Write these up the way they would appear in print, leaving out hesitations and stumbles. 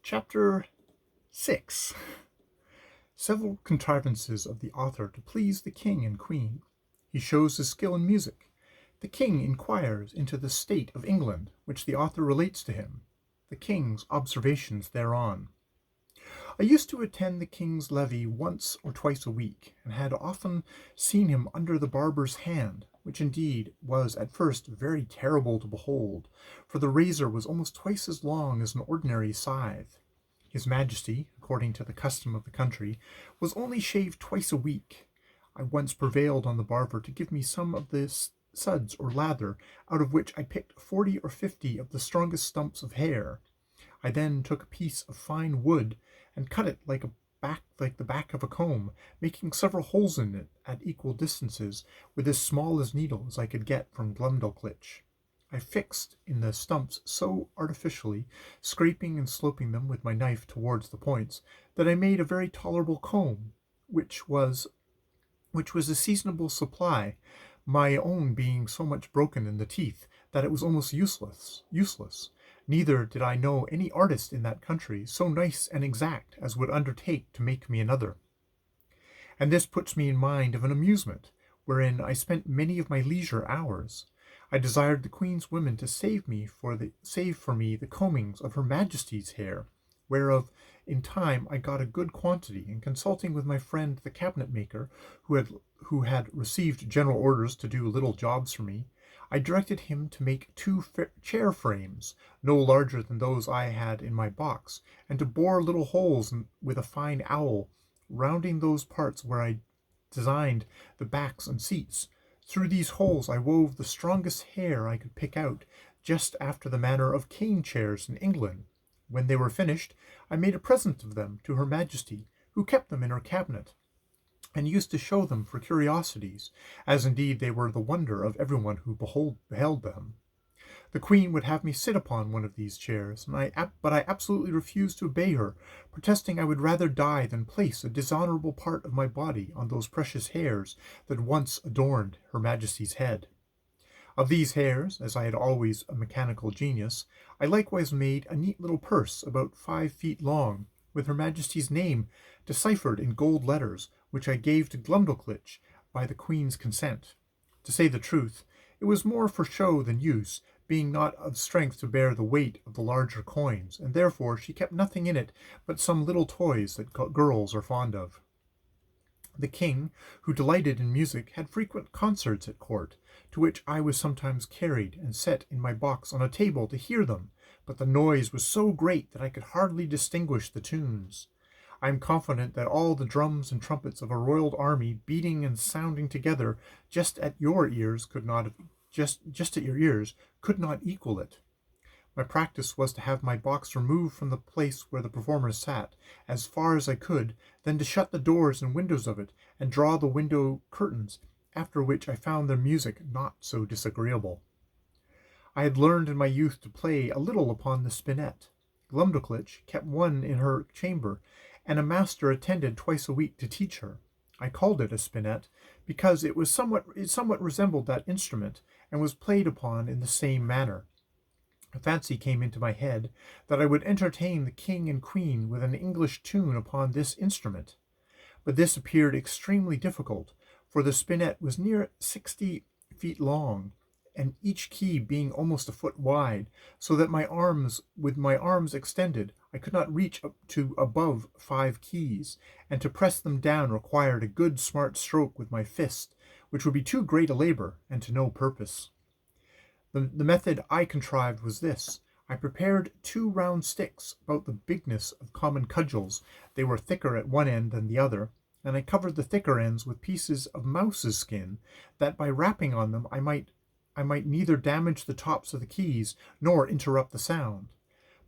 Chapter 6. Several contrivances of the author to please the king and queen. He shows his skill in music. The king inquires into the state of England, which the author relates to him. The king's observations thereon. I used to attend the king's levee once or twice a week, and had often seen him under the barber's hand, which indeed was at first very terrible to behold, for the razor was almost twice as long as an ordinary scythe. His Majesty, according to the custom of the country, was only shaved twice a week. I once prevailed on the barber to give me some of the suds or lather, out of which I picked 40 or 50 of the strongest stumps of hair. I then took a piece of fine wood and cut it like the back of a comb, making several holes in it at equal distances, with as small as needle as I could get from Gllvr. I fixed in the stumps so artificially, scraping and sloping them with my knife towards the points, that I made a very tolerable comb, which was a seasonable supply, my own being so much broken in the teeth that it was almost useless. Neither did I know any artist in that country so nice and exact as would undertake to make me another. And this puts me in mind of an amusement, wherein I spent many of my leisure hours. I desired the Queen's women to save for me the combings of Her Majesty's hair, whereof in time I got a good quantity, and consulting with my friend the cabinet maker, who had received general orders to do little jobs for me, I directed him to make 2 chair frames, no larger than those I had in my box, and to bore little holes with a fine awl, rounding those parts where I designed the backs and seats. Through these holes I wove the strongest hair I could pick out, just after the manner of cane chairs in England. When they were finished, I made a present of them to Her Majesty, who kept them in her cabinet, and used to show them for curiosities, as indeed they were the wonder of everyone who beheld them. The Queen would have me sit upon one of these chairs, but I absolutely refused to obey her, protesting I would rather die than place a dishonorable part of my body on those precious hairs that once adorned Her Majesty's head. Of these hairs, as I had always a mechanical genius, I likewise made a neat little purse about 5 feet long, with Her Majesty's name deciphered in gold letters, which I gave to Gllvr by the Queen's consent. To say the truth, it was more for show than use, being not of strength to bear the weight of the larger coins, and therefore she kept nothing in it but some little toys that girls are fond of. The king, who delighted in music, had frequent concerts at court, to which I was sometimes carried and set in my box on a table to hear them, but the noise was so great that I could hardly distinguish the tunes. I am confident that all the drums and trumpets of a royal army beating and sounding together just at your ears could not equal it. My practice was to have my box removed from the place where the performers sat, as far as I could, then to shut the doors and windows of it, and draw the window curtains, after which I found their music not so disagreeable. I had learned in my youth to play a little upon the spinet. Gllvr kept one in her chamber, and a master attended twice a week to teach her. I called it a spinet, because it somewhat resembled that instrument, and was played upon in the same manner. A fancy came into my head that I would entertain the king and queen with an English tune upon this instrument. But this appeared extremely difficult, for the spinet was near 60 feet long, and each key being almost a foot wide, so that with my arms extended, I could not reach up to above 5 keys, and to press them down required a good smart stroke with my fist, which would be too great a labor, and to no purpose. The method I contrived was this. I prepared 2 round sticks, about the bigness of common cudgels. They were thicker at one end than the other, and I covered the thicker ends with pieces of mouse's skin, that by rapping on them I might neither damage the tops of the keys nor interrupt the sound.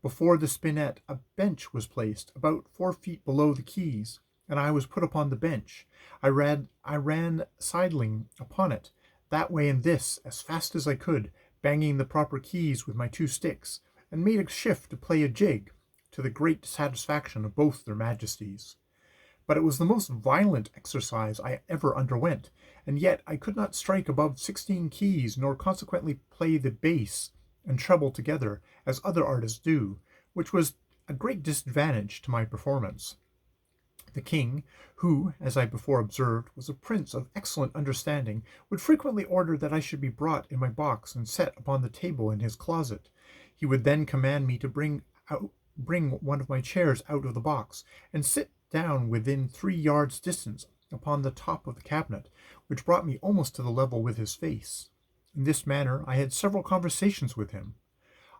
Before the spinet a bench was placed, about 4 feet below the keys, and I was put upon the bench. I ran sidling upon it, that way and this, as fast as I could, banging the proper keys with my 2 sticks, and made a shift to play a jig, to the great satisfaction of both their majesties. But it was the most violent exercise I ever underwent, and yet I could not strike above 16 keys, nor consequently play the bass and treble together, as other artists do, which was a great disadvantage to my performance. The king, who, as I before observed, was a prince of excellent understanding, would frequently order that I should be brought in my box and set upon the table in his closet. He would then command me to bring one of my chairs out of the box, and sit down within 3 yards distance upon the top of the cabinet, which brought me almost to the level with his face. In this manner I had several conversations with him.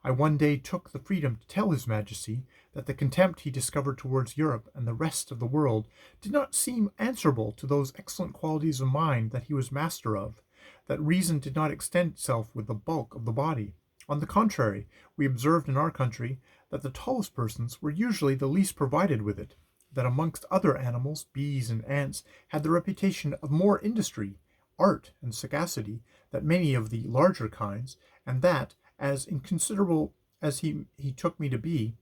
I one day took the freedom to tell his majesty that the contempt he discovered towards Europe and the rest of the world did not seem answerable to those excellent qualities of mind that he was master of, that reason did not extend itself with the bulk of the body. On the contrary, we observed in our country that the tallest persons were usually the least provided with it, that amongst other animals, bees and ants had the reputation of more industry, art, and sagacity than many of the larger kinds, and that, as inconsiderable as he took me to be,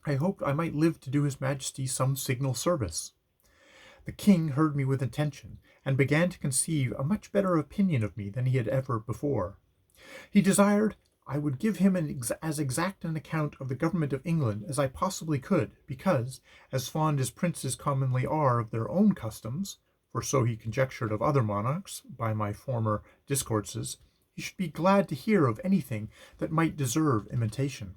I hoped I might live to do his majesty some signal service. The king heard me with attention, and began to conceive a much better opinion of me than he had ever before. He desired I would give him as exact an account of the government of England as I possibly could, because, as fond as princes commonly are of their own customs, for so he conjectured of other monarchs by my former discourses, he should be glad to hear of anything that might deserve imitation.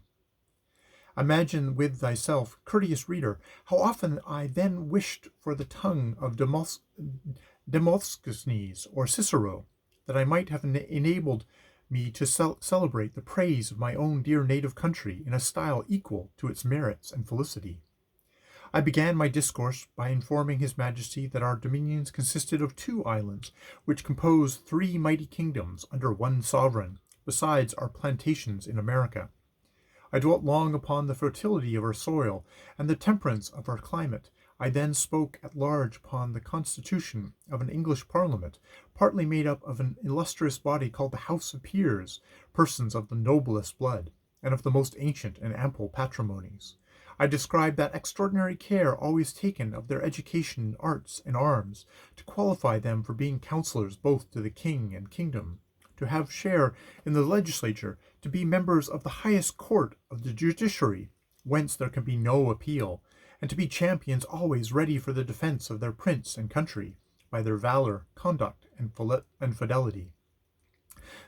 Imagine with thyself, courteous reader, how often I then wished for the tongue of Demosthenes or Cicero, that I might have enabled me to celebrate the praise of my own dear native country in a style equal to its merits and felicity. I began my discourse by informing his majesty that our dominions consisted of 2 islands, which composed 3 mighty kingdoms under one sovereign, besides our plantations in America. I dwelt long upon the fertility of our soil and the temperance of our climate. I then spoke at large upon the constitution of an English parliament, partly made up of an illustrious body called the House of Peers, persons of the noblest blood, and of the most ancient and ample patrimonies. I described that extraordinary care always taken of their education in arts and arms, to qualify them for being counsellors both to the king and kingdom, to have share in the legislature, to be members of the highest court of the judiciary, whence there can be no appeal, and to be champions always ready for the defense of their prince and country, by their valor, conduct, and fidelity.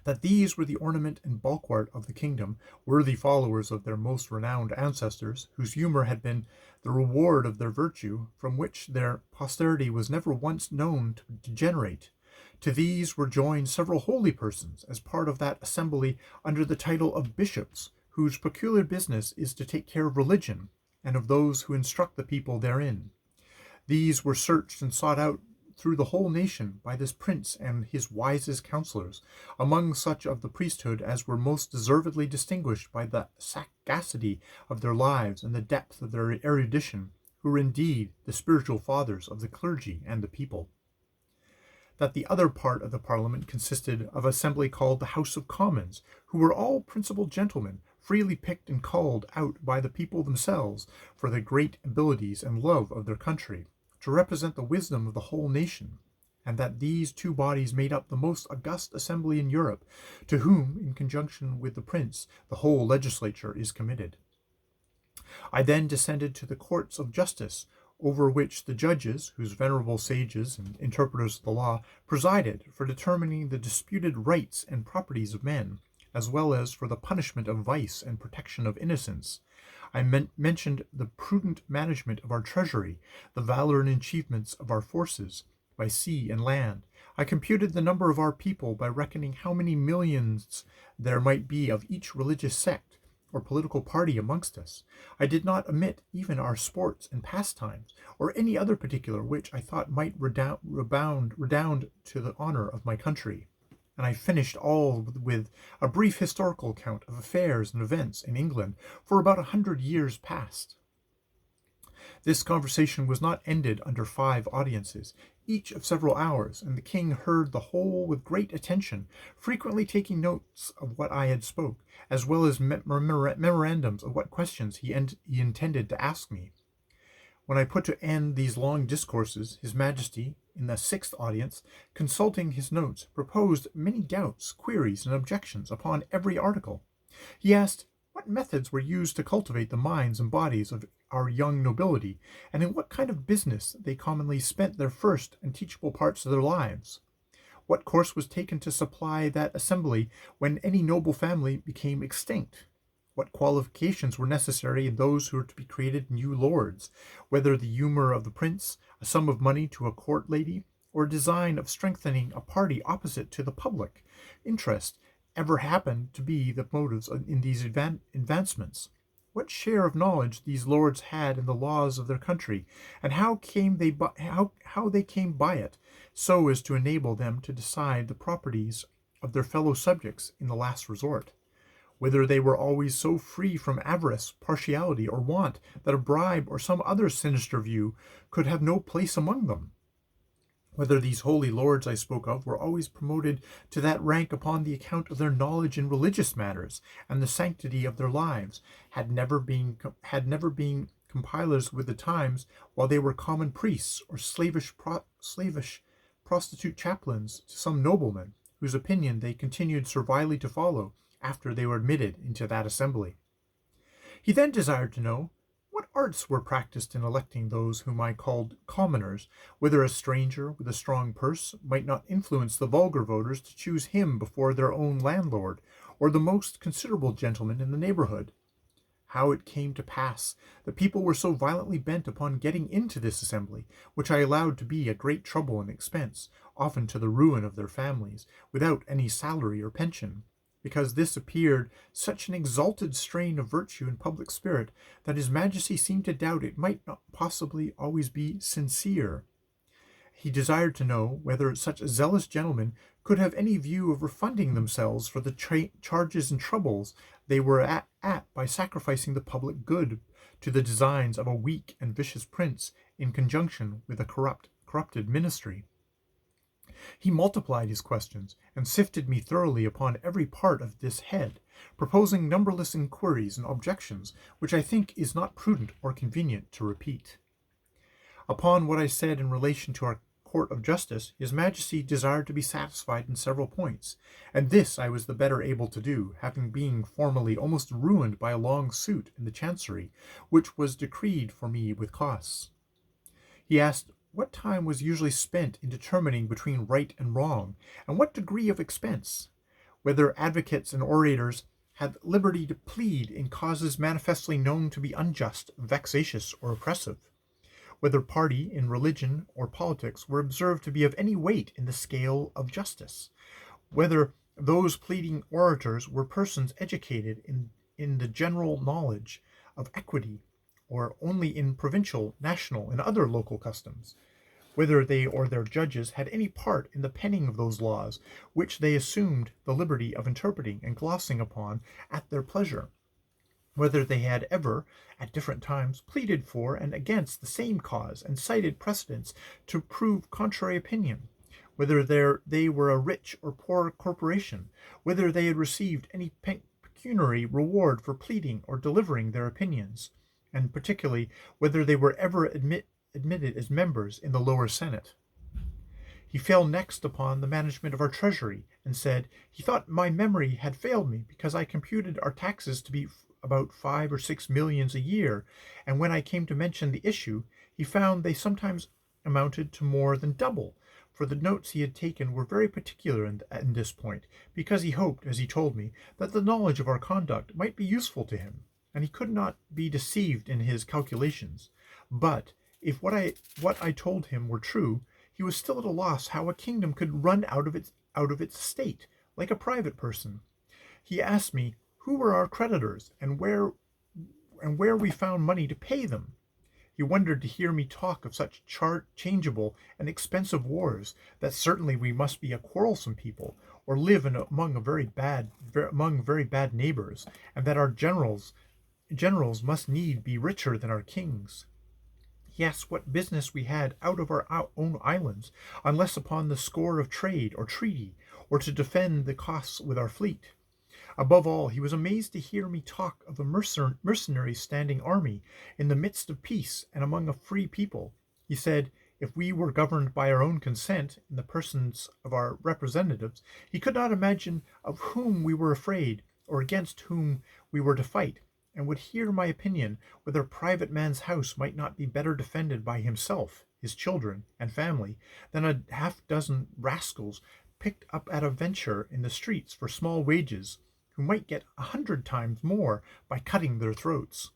That these were the ornament and bulwark of the kingdom, worthy followers of their most renowned ancestors, whose humour had been the reward of their virtue, from which their posterity was never once known to degenerate. To these were joined several holy persons, as part of that assembly under the title of bishops, whose peculiar business is to take care of religion, and of those who instruct the people therein. These were searched and sought out through the whole nation by this prince and his wisest counsellors, among such of the priesthood as were most deservedly distinguished by the sagacity of their lives and the depth of their erudition, who were indeed the spiritual fathers of the clergy and the people. That the other part of the Parliament consisted of an assembly called the House of Commons, who were all principal gentlemen, freely picked and called out by the people themselves for their great abilities and love of their country, to represent the wisdom of the whole nation, and that these 2 bodies made up the most august assembly in Europe, to whom, in conjunction with the prince, the whole legislature is committed. I then descended to the courts of justice, over which the judges, whose venerable sages and interpreters of the law, presided for determining the disputed rights and properties of men, as well as for the punishment of vice and protection of innocence. I mentioned the prudent management of our treasury, the valor and achievements of our forces, by sea and land. I computed the number of our people by reckoning how many millions there might be of each religious sect or political party amongst us. I did not omit even our sports and pastimes, or any other particular which I thought might redound to the honour of my country. And I finished all with a brief historical account of affairs and events in England for about 100 years past. This conversation was not ended under 5 audiences, each of several hours, and the king heard the whole with great attention, frequently taking notes of what I had spoke, as well as memorandums of what questions he intended to ask me. When I put to end these long discourses, his majesty, in the 6th audience, consulting his notes, proposed many doubts, queries, and objections upon every article. He asked What methods were used to cultivate the minds and bodies of our young nobility, and in what kind of business they commonly spent their first and teachable parts of their lives? What course was taken to supply that assembly when any noble family became extinct? What qualifications were necessary in those who were to be created new lords, whether the humour of the prince, a sum of money to a court lady, or a design of strengthening a party opposite to the public interest ever happened to be the motives in these advancements? What share of knowledge these lords had in the laws of their country, and how they came by it, so as to enable them to decide the properties of their fellow subjects in the last resort? Whether they were always so free from avarice, partiality, or want that a bribe or some other sinister view could have no place among them? Whether these holy lords I spoke of were always promoted to that rank upon the account of their knowledge in religious matters and the sanctity of their lives, had never been compilers with the times, while they were common priests or slavish prostitute chaplains to some nobleman, whose opinion they continued servilely to follow after they were admitted into that assembly. He then desired to know what arts were practised in electing those whom I called commoners, whether a stranger with a strong purse might not influence the vulgar voters to choose him before their own landlord, or the most considerable gentleman in the neighbourhood. How it came to pass that people were so violently bent upon getting into this assembly, which I allowed to be a great trouble and expense, often to the ruin of their families, without any salary or pension, because this appeared such an exalted strain of virtue and public spirit that his Majesty seemed to doubt it might not possibly always be sincere. He desired to know whether such zealous gentlemen could have any view of refunding themselves for the charges and troubles they were at by sacrificing the public good to the designs of a weak and vicious prince in conjunction with a corrupted ministry. He multiplied his questions, and sifted me thoroughly upon every part of this head, proposing numberless inquiries and objections, which I think is not prudent or convenient to repeat. Upon what I said in relation to our Court of Justice, his Majesty desired to be satisfied in several points, and this I was the better able to do, having been formerly almost ruined by a long suit in the Chancery, which was decreed for me with costs. He asked what time was usually spent in determining between right and wrong, and what degree of expense; whether advocates and orators had liberty to plead in causes manifestly known to be unjust, vexatious, or oppressive; whether party in religion or politics were observed to be of any weight in the scale of justice; whether those pleading orators were persons educated in the general knowledge of equity, or only in provincial, national, and other local customs; whether they or their judges had any part in the penning of those laws which they assumed the liberty of interpreting and glossing upon at their pleasure; whether they had ever, at different times, pleaded for and against the same cause and cited precedents to prove contrary opinion; whether they were a rich or poor corporation; whether they had received any pecuniary reward for pleading or delivering their opinions; and particularly whether they were ever admitted as members in the lower senate. He fell next upon the management of our treasury, and said he thought my memory had failed me, because I computed our taxes to be about 5 or 6 millions a year, and when I came to mention the issue, he found they sometimes amounted to more than double, for the notes he had taken were very particular in this point, because he hoped, as he told me, that the knowledge of our conduct might be useful to him, and he could not be deceived in his calculations. But if what I told him were true, he was still at a loss how a kingdom could run out of its estate, like a private person. He asked me who were our creditors, and where we found money to pay them. He wondered to hear me talk of such changeable and expensive wars, that certainly we must be a quarrelsome people, or live among very bad neighbors, and that our generals must need be richer than our kings. He asked what business we had out of our own islands, unless upon the score of trade or treaty, or to defend the coasts with our fleet. Above all, he was amazed to hear me talk of a mercenary standing army in the midst of peace and among a free people. He said, if we were governed by our own consent, in the persons of our representatives, he could not imagine of whom we were afraid, or against whom we were to fight, and would hear my opinion whether a private man's house might not be better defended by himself, his children, and family, than a half-dozen rascals picked up at a venture in the streets for small wages, who might get 100 times more by cutting their throats.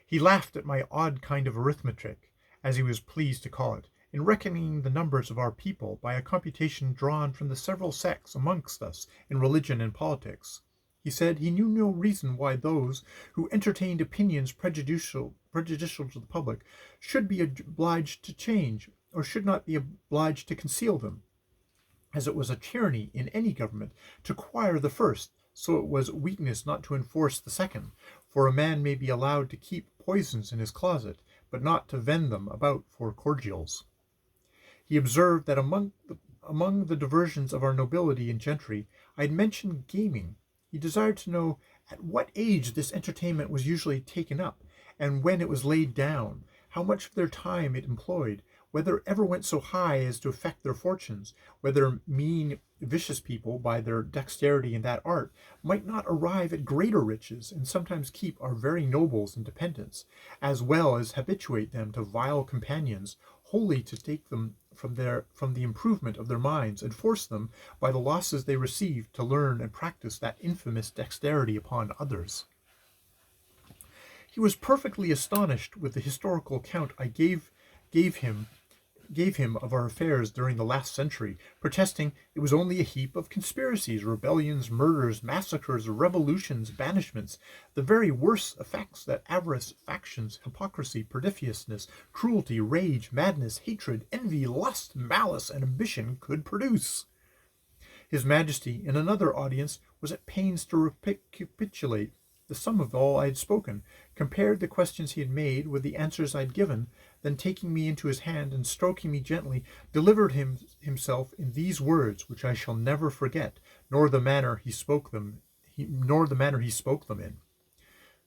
He laughed at my odd kind of arithmetic, as he was pleased to call it, in reckoning the numbers of our people by a computation drawn from the several sects amongst us in religion and politics. He said he knew no reason why those who entertained opinions prejudicial to the public should be obliged to change, or should not be obliged to conceal them, as it was a tyranny in any government to acquire the first, so it was weakness not to enforce the second, for a man may be allowed to keep poisons in his closet, but not to vend them about for cordials. He observed that among the diversions of our nobility and gentry, I had mentioned gaming. He desired to know at what age this entertainment was usually taken up, and when it was laid down, how much of their time it employed, whether it ever went so high as to affect their fortunes, whether mean, vicious people, by their dexterity in that art, might not arrive at greater riches, and sometimes keep our very nobles in dependence, as well as habituate them to vile companions, wholly to take them from the improvement of their minds, and force them, by the losses they receive, to learn and practice that infamous dexterity upon others. He was perfectly astonished with the historical account I gave him of our affairs during the last century, protesting it was only a heap of conspiracies, rebellions, murders, massacres, revolutions, banishments, the very worst effects that avarice, factions, hypocrisy, perniciousness, cruelty, rage, madness, hatred, envy, lust, malice, and ambition could produce. His Majesty, in another audience, was at pains to recapitulate the sum of all I had spoken, compared the questions he had made with the answers I had given, then taking me into his hand and stroking me gently, delivered himself in these words, which I shall never forget, nor the manner he spoke them in.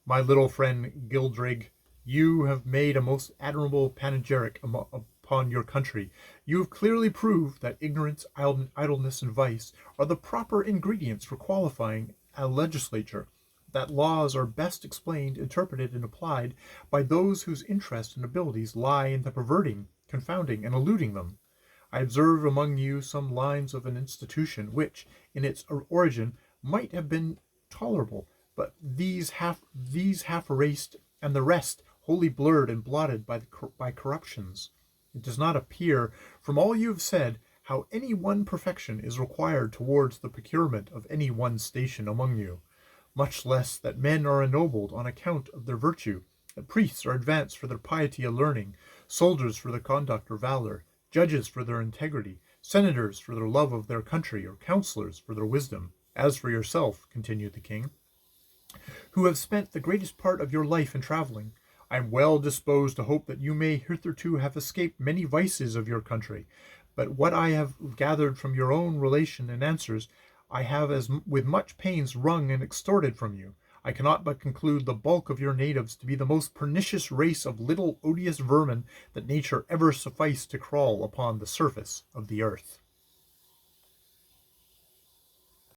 My little friend Gildrig, you have made a most admirable panegyric upon your country. You have clearly proved that ignorance, idleness, and vice are the proper ingredients for qualifying a legislature, that laws are best explained, interpreted, and applied by those whose interest and abilities lie in the perverting, confounding, and eluding them. I observe among you some lines of an institution which, in its origin, might have been tolerable, but these half erased, and the rest wholly blurred and blotted by corruptions. It does not appear, from all you have said, how any one perfection is required towards the procurement of any one station among you, much less that men are ennobled on account of their virtue, that priests are advanced for their piety or learning, soldiers for their conduct or valor, judges for their integrity, senators for their love of their country, or counselors for their wisdom. As for yourself, continued the king, who have spent the greatest part of your life in traveling, I am well disposed to hope that you may hitherto have escaped many vices of your country, but what I have gathered from your own relation and answers, I have with much pains wrung and extorted from you. I cannot but conclude the bulk of your natives to be the most pernicious race of little odious vermin that nature ever sufficed to crawl upon the surface of the earth.